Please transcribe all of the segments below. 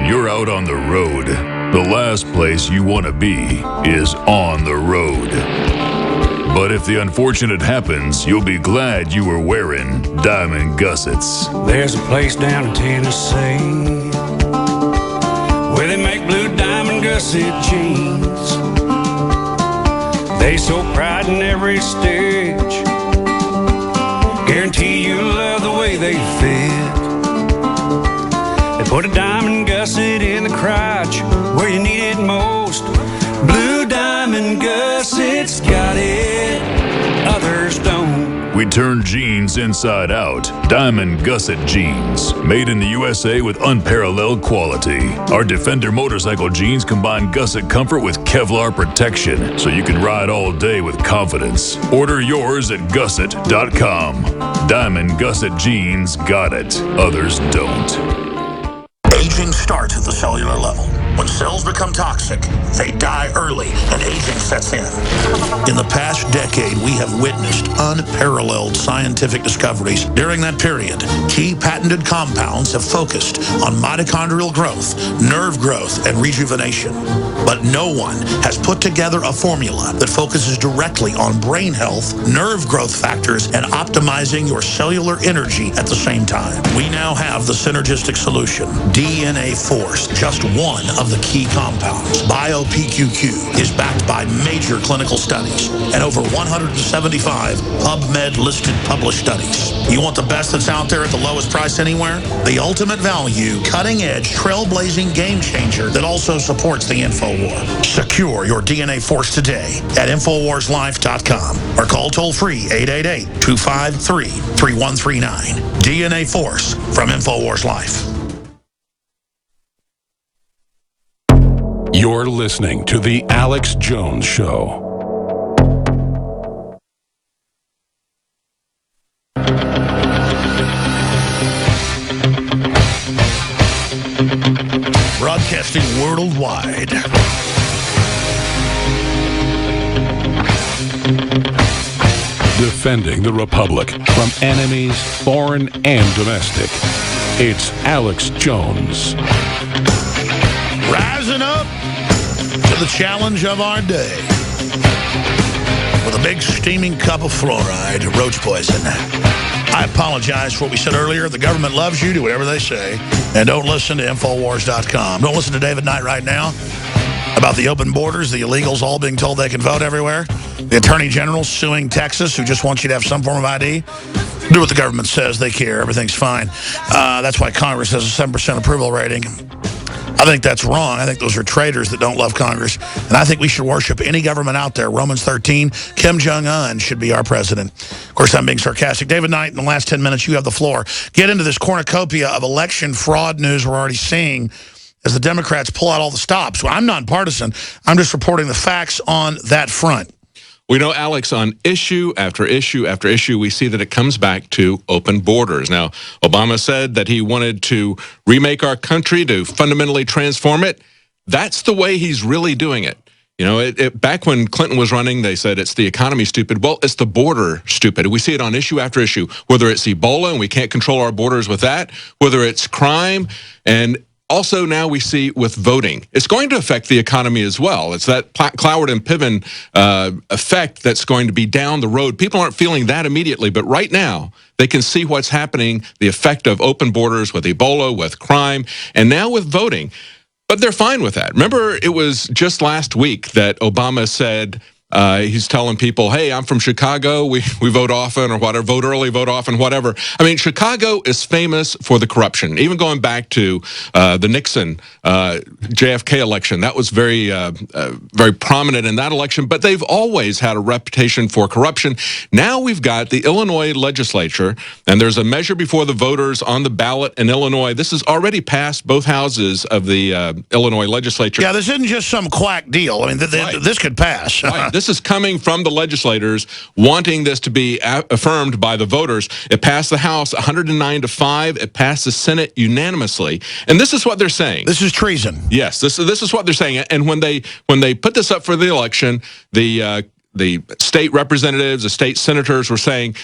When you're out on the road, the last place you want to be is on the road. But if the unfortunate happens, you'll be glad you were wearing diamond gussets. There's a place down in Tennessee where they make blue diamond gusset jeans. They so pride in every stitch, guarantee you love the way they fit. They put a diamond gusset in the crotch where you need it most. Blue diamond gussets got it, others don't. We turn jeans inside out. Diamond gusset jeans. Made in the USA with unparalleled quality. Our Defender motorcycle jeans combine gusset comfort with Kevlar protection, so you can ride all day with confidence. Order yours at gusset.com. Diamond gusset jeans got it, others don't. Aging starts at the cellular level. When cells become toxic, they die early and aging sets in. In the past decade, we have witnessed unparalleled scientific discoveries. During that period, key patented compounds have focused on mitochondrial growth, nerve growth, and rejuvenation. But no one has put together a formula that focuses directly on brain health, nerve growth factors, and optimizing your cellular energy at the same time. We now have the synergistic solution, DNA Force, just one of the key compounds. BioPQQ is backed by major clinical studies and over 175 PubMed-listed published studies. You want the best that's out there at the lowest price anywhere? The ultimate value, cutting-edge, trailblazing game changer that also supports the InfoWar. Secure your DNA Force today at InfoWarsLife.com or call toll-free 888-253-3139. DNA Force from InfoWars Life. You're listening to The Alex Jones Show. Broadcasting worldwide. Defending the Republic from enemies, foreign and domestic. It's Alex Jones. Rising up to the challenge of our day with a big steaming cup of fluoride, roach poison. I apologize for what we said earlier. The government loves you. Do whatever they say. And don't listen to Infowars.com. Don't listen to David Knight right now about the open borders, the illegals all being told they can vote everywhere, the Attorney General suing Texas who just wants you to have some form of ID. Do what the government says. They care. Everything's fine. That's why Congress has a 7% approval rating. I think that's wrong. I think those are traitors that don't love Congress. And I think we should worship any government out there. Romans 13, Kim Jong-un should be our president. Of course, I'm being sarcastic. David Knight, in the last 10 minutes, you have the floor. Get into this cornucopia of election fraud news we're already seeing as the Democrats pull out all the stops. Well, I'm nonpartisan. I'm just reporting the facts on that front. We know, Alex, on issue after issue after issue, we see that it comes back to open borders. Now, Obama said that he wanted to remake our country, to fundamentally transform it. That's the way he's really doing it. You know, back when Clinton was running, they said it's the economy, stupid. Well, it's the border, stupid. We see it on issue after issue, whether it's Ebola, and we can't control our borders with that, whether it's crime, and also now we see with voting. It's going to affect the economy as well. It's that Cloward and Piven effect that's going to be down the road. People aren't feeling that immediately, but right now they can see what's happening, the effect of open borders with Ebola, with crime, and now with voting. But they're fine with that. Remember, it was just last week that Obama said, he's telling people, hey, I'm from Chicago. We vote often or whatever, vote early, vote often, whatever. I mean, Chicago is famous for the corruption. Even going back to the Nixon JFK election, that was very prominent in that election. But they've always had a reputation for corruption. Now we've got the Illinois legislature, and there's a measure before the voters on the ballot in Illinois. This has already passed both houses of the Illinois legislature. Yeah, this isn't just some quack deal. I mean, this could pass. Right. This is coming from the legislators wanting this to be affirmed by the voters. It passed the House 109-5. It passed the Senate unanimously. And this is what they're saying. This is treason. Yes, this is what they're saying. And when they put this up for the election, the state representatives, the state senators were saying,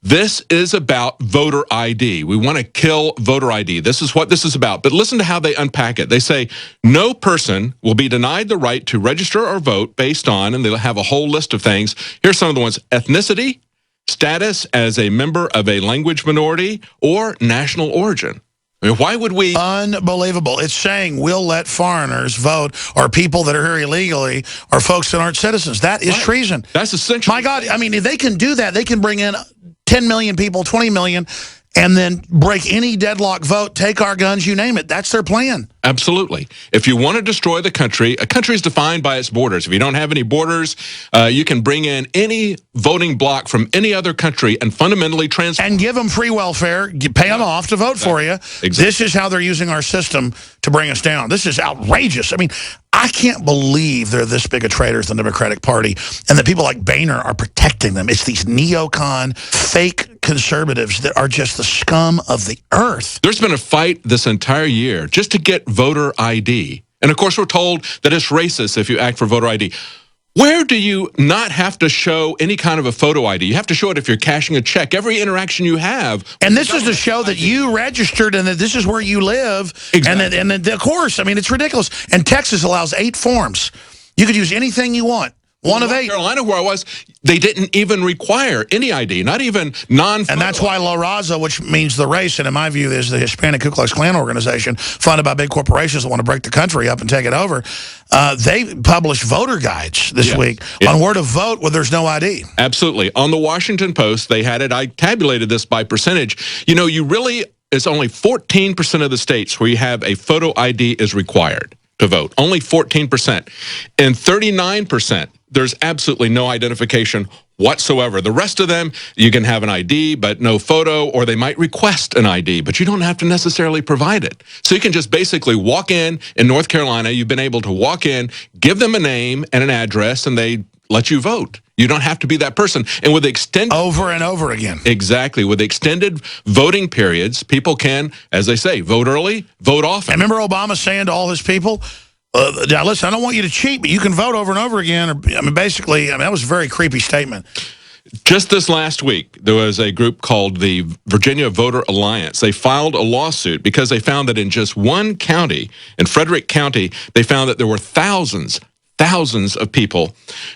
This is about voter ID. We want to kill voter ID. This is what this is about. But listen to how they unpack it. They say no person will be denied the right to register or vote based on, and they'll have a whole list of things. Here's some of the ones: ethnicity, status as a member of a language minority, or national origin. I mean, why would we? Unbelievable. It's saying we'll let foreigners vote, or people that are here illegally, or folks that aren't citizens. That is treason. That's essential. My God, I mean, if they can do that, they can bring in 10 million people, 20 million, and then break any deadlock vote, take our guns, you name it. That's their plan. Absolutely. If you want to destroy the country, a country is defined by its borders. If you don't have any borders, you can bring in any voting bloc from any other country and fundamentally transform. And give them free welfare, pay them off to vote for you. Exactly. This is how they're using our system to bring us down. This is outrageous. I mean, I can't believe they're this big of traitors, the Democratic Party, and that people like Boehner are protecting them. It's these neocon, fake conservatives that are just the scum of the earth. There's been a fight this entire year just to get voter ID. And of course, we're told that it's racist if you act for voter ID. Where do you not have to show any kind of a photo ID? You have to show it if you're cashing a check. Every interaction you have. And this is to show that you registered and that this is where you live. Exactly. And then, of course, I mean, it's ridiculous. And Texas allows 8 forms. You could use anything you want. One of 8. North Carolina, where I was, they didn't even require any ID, not even non-photo. And that's why La Raza, which means the race, and in my view is the Hispanic Ku Klux Klan organization, funded by big corporations that want to break the country up and take it over, they published voter guides this week on where to vote when there's no ID. Absolutely. On the Washington Post, they had it. I tabulated this by percentage. You know, it's only 14% of the states where you have a photo ID is required to vote. Only 14%. And 39%, there's absolutely no identification whatsoever. The rest of them, you can have an ID, but no photo, or they might request an ID, but you don't have to necessarily provide it. So you can just basically walk in North Carolina, you've been able to walk in, give them a name and an address, and they let you vote. You don't have to be that person. And with extended... Over and over again. Exactly. With extended voting periods, people can, as they say, vote early, vote often. And remember Obama saying to all his people, now listen, I don't want you to cheat, but you can vote over and over again. I mean, basically, that was a very creepy statement. Just this last week, there was a group called the Virginia Voter Alliance. They filed a lawsuit because they found that in just one county, in Frederick County, they found that there were thousands of people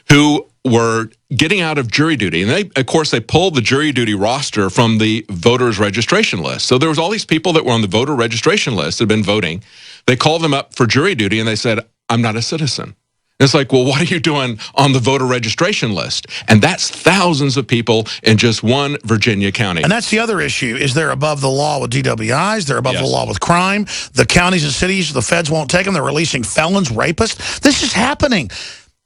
who were getting out of jury duty. And of course, they pulled the jury duty roster from the voters registration list. So there was all these people that were on the voter registration list that had been voting. They called them up for jury duty and they said, I'm not a citizen. And it's like, well, what are you doing on the voter registration list? And that's thousands of people in just one Virginia county. And that's the other issue, is they're above the law with DWIs, they're above the law with crime. The counties and cities, the feds won't take them. They're releasing felons, rapists. This is happening.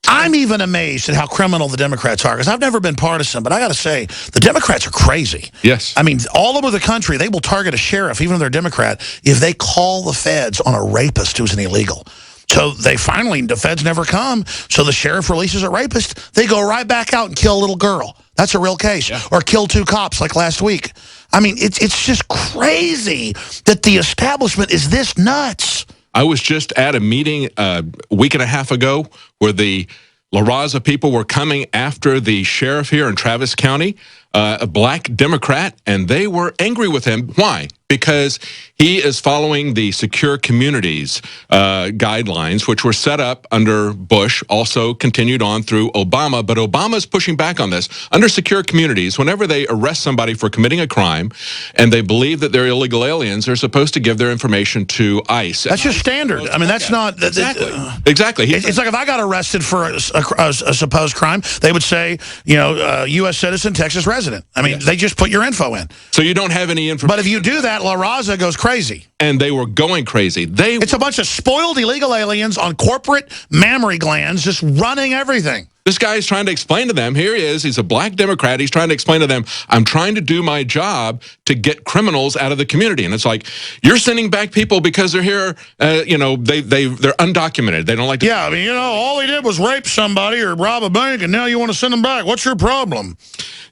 I'm even amazed at how criminal the Democrats are, because I've never been partisan, but I got to say, the Democrats are crazy. Yes. I mean, all over the country, they will target a sheriff, even if they're Democrat, if they call the feds on a rapist who's an illegal. So the feds never come, so the sheriff releases a rapist, they go right back out and kill a little girl. That's a real case. Yeah. Or kill 2 cops like last week. I mean, it's just crazy that the establishment is this nuts. I was just at a meeting a week and a half ago where the La Raza people were coming after the sheriff here in Travis County, a black Democrat, and they were angry with him. Why? Because he is following the Secure Communities guidelines, which were set up under Bush, also continued on through Obama. But Obama's pushing back on this. Under Secure Communities, whenever they arrest somebody for committing a crime and they believe that they're illegal aliens, they're supposed to give their information to ICE. That's just standard. I mean, that's not... Exactly. It's like if I got arrested for a supposed crime, they would say, you know, U.S. citizen, Texas resident. I mean, they just put your info in. So you don't have any information. But if you do that, La Raza goes crazy. And they were going crazy. It's a bunch of spoiled illegal aliens on corporate mammary glands just running everything. This guy is trying to explain to them, here he is, he's a black Democrat, he's trying to explain to them, I'm trying to do my job to get criminals out of the community. And it's like, you're sending back people because they're here, you know, they're undocumented. They don't like to... Yeah, I mean, you know, all he did was rape somebody or rob a bank, and now you want to send them back. What's your problem?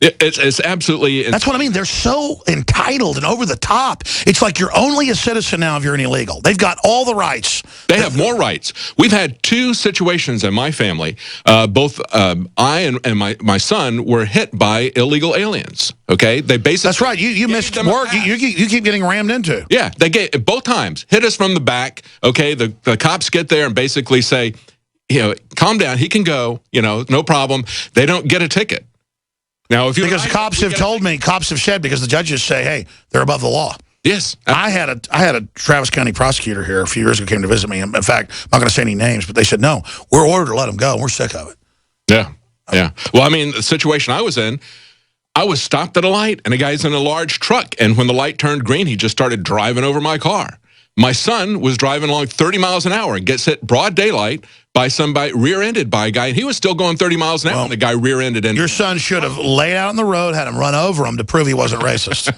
It's absolutely... That's what I mean. They're so entitled and over the top. It's like you're only a citizen now if you're an illegal. They've got all the rights They have more rights. We've had 2 situations in my family. Both I and my son were hit by illegal aliens. Okay, they basically. That's right. You missed work. You keep getting rammed into. Yeah, they get both times hit us from the back. Okay, the cops get there and basically say, calm down. He can go. No problem. They don't get a ticket. Now, if you because cops have told me, cops have said, because the judges say, hey, they're above the law. Yes, I had a Travis County prosecutor here a few years ago, came to visit me. In fact, I'm not going to say any names, but they said, no, we're ordered to let them go. We're sick of it. Yeah. Well, I mean, the situation I was in, I was stopped at a light, and a guy's in a large truck, and when the light turned green, he just started driving over my car. My son was driving along 30 miles an hour and gets hit broad daylight by somebody, rear-ended by a guy, and he was still going 30 miles an hour, and the guy rear-ended him. Your son should have laid out on the road, had him run over him to prove he wasn't racist.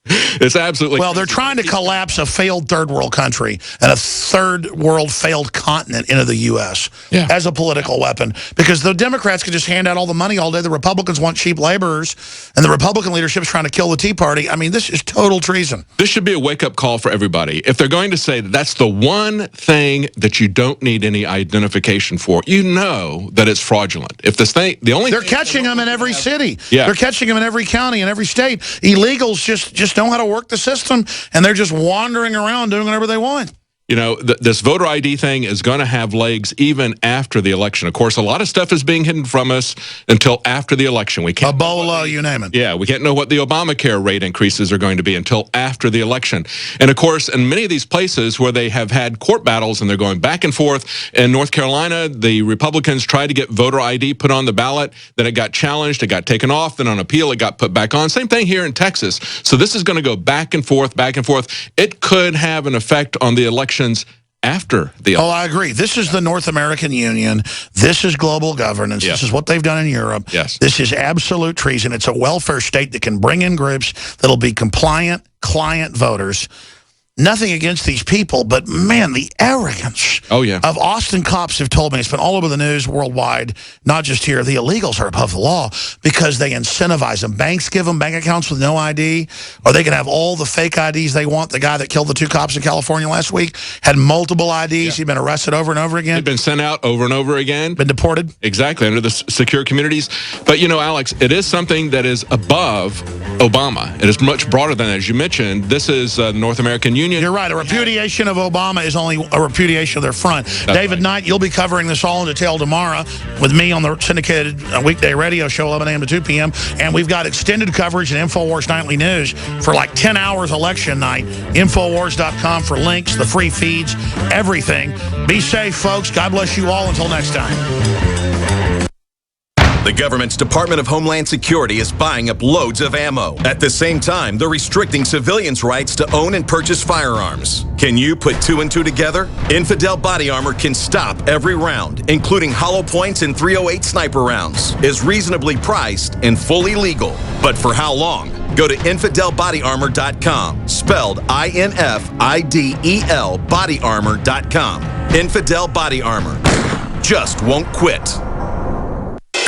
It's absolutely well. They're trying to collapse a failed third world country and a third world failed continent into the U.S. As a political weapon, because the Democrats could just hand out all the money all day. The Republicans want cheap laborers, and the Republican leadership is trying to kill the Tea Party. I mean, this is total treason. This should be a wake-up call for everybody. If they're going to say that that's the one thing that you don't need any identification for, you know that it's fraudulent. If this thing, they're catching them in every city. Yeah. They're catching them in every county, in every state. Illegals just know how to work the system, and they're just wandering around doing whatever they want. This voter ID thing is going to have legs even after the election. Of course, a lot of stuff is being hidden from us until after the election. We can't Ebola, you name it. Yeah, we can't know what the Obamacare rate increases are going to be until after the election. And of course, in many of these places where they have had court battles and they're going back and forth, in North Carolina, the Republicans tried to get voter ID put on the ballot. Then it got challenged. It got taken off. Then on appeal, it got put back on. Same thing here in Texas. So this is going to go back and forth, back and forth. It could have an effect on the election after the election. Oh, I agree. This is the North American Union. This is global governance. Yes. This is what they've done in Europe. Yes. This is absolute treason. It's a welfare state that can bring in groups that'll be compliant, client voters. Nothing against these people, but man, the arrogance of Austin cops have told me, it's been all over the news worldwide, not just here, the illegals are above the law because they incentivize them. Banks give them bank accounts with no ID, or they can have all the fake IDs they want. The guy that killed the 2 cops in California last week had multiple IDs. Yeah. He'd been arrested over and over again. He'd been sent out over and over again. Been deported. Exactly, under the secure communities. But, Alex, it is something that is above Obama. It is much broader than that. As you mentioned, this is the North American Union. You're right. A repudiation of Obama is only a repudiation of their front. That's David right. Knight, you'll be covering this all in detail tomorrow with me on the syndicated weekday radio show, 11 a.m. to 2 p.m. And we've got extended coverage in InfoWars Nightly News for like 10 hours election night. Infowars.com for links, the free feeds, everything. Be safe, folks. God bless you all. Until next time. The government's Department of Homeland Security is buying up loads of ammo. At the same time, they're restricting civilians' rights to own and purchase firearms. Can you put 2 and 2 together? Infidel Body Armor can stop every round, including hollow points and .308 sniper rounds, is reasonably priced and fully legal. But for how long? Go to InfidelBodyArmor.com, spelled INFIDEL bodyarmor.com. Infidel Body Armor. Just won't quit.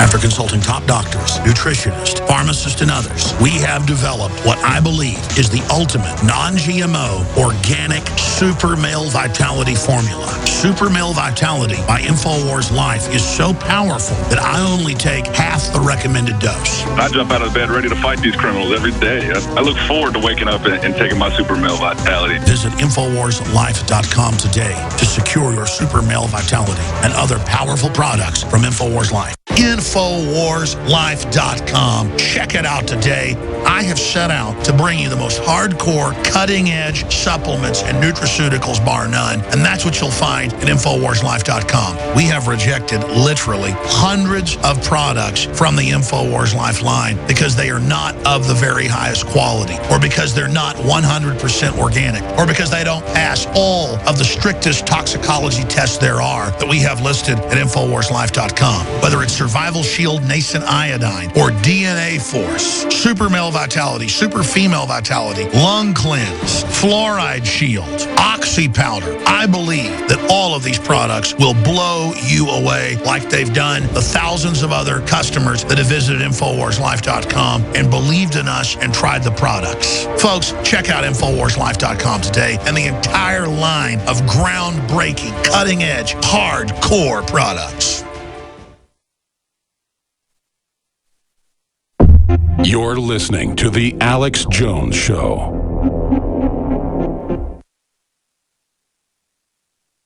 After consulting top doctors, nutritionists, pharmacists, and others, we have developed what I believe is the ultimate non-GMO organic Super Male Vitality formula. Super Male Vitality by InfoWars Life is so powerful that I only take half the recommended dose. I jump out of bed ready to fight these criminals every day. I look forward to waking up and taking my Super Male Vitality. Visit InfoWarsLife.com today to secure your Super Male Vitality and other powerful products from InfoWars Life. InfoWarsLife.com. Check it out today. I have set out to bring you the most hardcore, cutting-edge supplements and nutraceuticals, bar none. And that's what you'll find at InfoWarsLife.com. We have rejected literally hundreds of products from the InfoWars Life line because they are not of the very highest quality, or because they're not 100% organic, or because they don't pass all of the strictest toxicology tests there are that we have listed at InfoWarsLife.com. Whether it's Survival Shield Nascent Iodine or DNA Force, Super Male Vitality, Super Female Vitality, Lung Cleanse, Fluoride Shield, Oxy Powder. I believe that all of these products will blow you away like they've done the thousands of other customers that have visited InfoWarsLife.com and believed in us and tried the products. Folks, check out InfoWarsLife.com today and the entire line of groundbreaking, cutting-edge, hardcore products. You're listening to The Alex Jones Show.